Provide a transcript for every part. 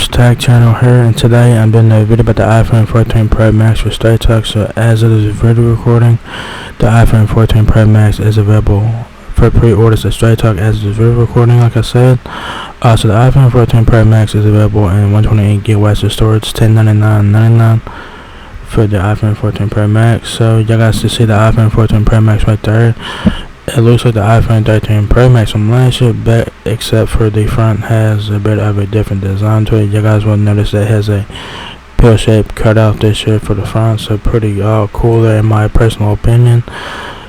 It's Tag Channel here, and today I'm doing a video about the iPhone 14 Pro Max for Straight Talk. So as it is video recording, the iPhone 14 Pro Max is available for pre-orders at Straight Talk as it is video recording, like I said. So the iPhone 14 Pro Max is available in 128 gigabytes of storage, $1099.99 for the iPhone 14 Pro Max. So y'all guys can see the iPhone 14 Pro Max right there. It looks like the iPhone 13 Pro Max from last year, but except for the front has a bit of a different design to it. You guys will notice that it has a pill-shaped cutout this year for the front, so pretty cool there in my personal opinion.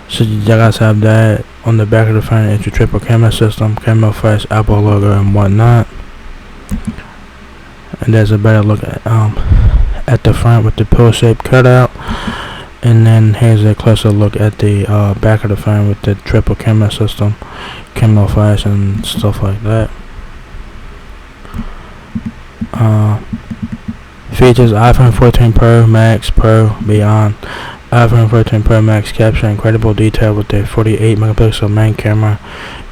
So you guys have that. On the back of the phone, it's your triple camera system, camera flash, Apple logo, and whatnot. And there's a better look at the front with the pill-shaped cutout. And then here's a closer look at the back of the phone with the triple camera system, camera flash, and stuff like that. Features: iPhone 14 Pro Max, Pro, Beyond. iPhone 14 Pro Max capture incredible detail with the 48 megapixel main camera.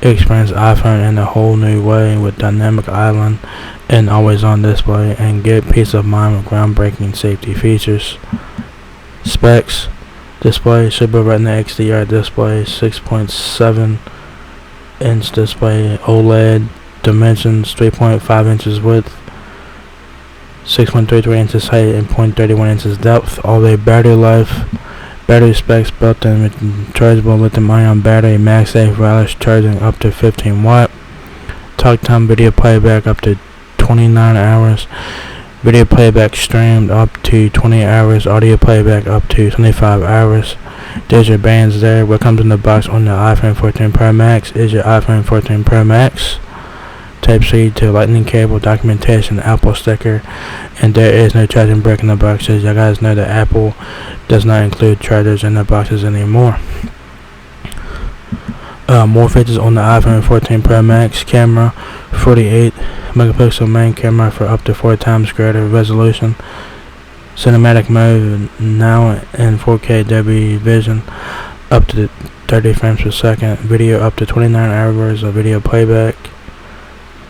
Experience iPhone in a whole new way with dynamic island and always on display, and get peace of mind with groundbreaking safety features. Specs: display, Super Retina XDR display, 6.7 inch display, OLED. Dimensions: 3.5 inches width, 6.33 inches height, and 0.31 inches depth. All-day battery life. Battery specs: built-in rechargeable lithium-ion battery, MagSafe wireless charging up to 15 watt. Talk time: video playback up to 29 hours. Video playback streamed up to 20 hours. Audio playback up to 25 hours. There's your bands there. What comes in the box on the iPhone 14 Pro Max is your iPhone 14 Pro Max, Type-C to Lightning cable, documentation, Apple sticker, and there is no charging brick in the boxes. You guys know that Apple does not include chargers in the boxes anymore. More features on the iPhone 14 Pro Max: camera, 48 megapixel main camera for up to 4 times greater resolution. Cinematic mode now in 4K Dolby Vision, up to 30 frames per second. Video up to 29 hours of video playback.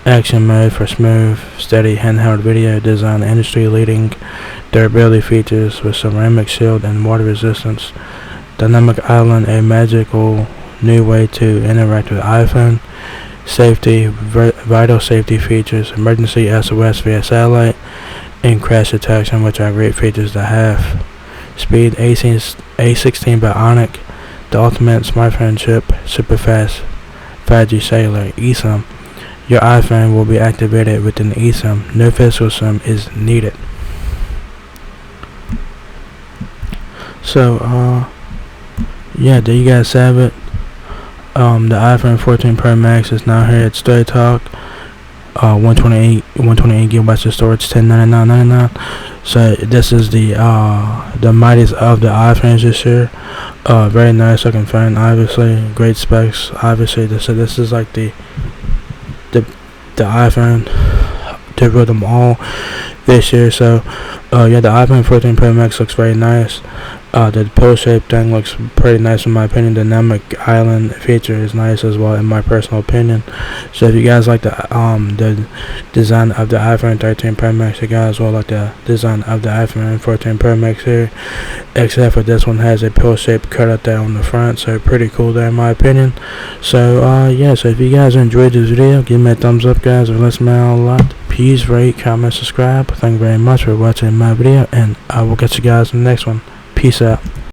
Action mode for smooth, steady handheld video. Design: industry leading durability features with ceramic shield and water resistance. Dynamic island, a magical new way to interact with iPhone. Safety: vital safety features, emergency SOS via satellite, and crash detection, which are great features to have. Speed: A16 Bionic, the ultimate smartphone chip, super fast 5G cellular. eSIM: your iPhone will be activated with an eSIM. No physical SIM is needed. So yeah, there you guys have it. The iPhone 14 Pro Max is now here at Straight Talk. 128 gigabytes of storage, $1099.99. So this is the mightiest of the iPhones this year. Very nice looking phone, obviously. Great specs, obviously. This is like the iPhone to rule them all this year. So yeah, the iPhone 14 Pro Max looks very nice. The pill-shaped thing looks pretty nice in my opinion. Dynamic island feature is nice as well in my personal opinion. So if you guys like the design of the iPhone 13 Pro Max, you guys will like the design of the iPhone 14 Pro Max here, except for this one has a pill-shaped cutout there on the front, so pretty cool there in my opinion. So yeah, so if you guys enjoyed this video, give me a thumbs up, guys. If listen out a lot, please rate, comment, subscribe. Thank you very much for watching my video, and I will catch you guys in the next one. Peace out.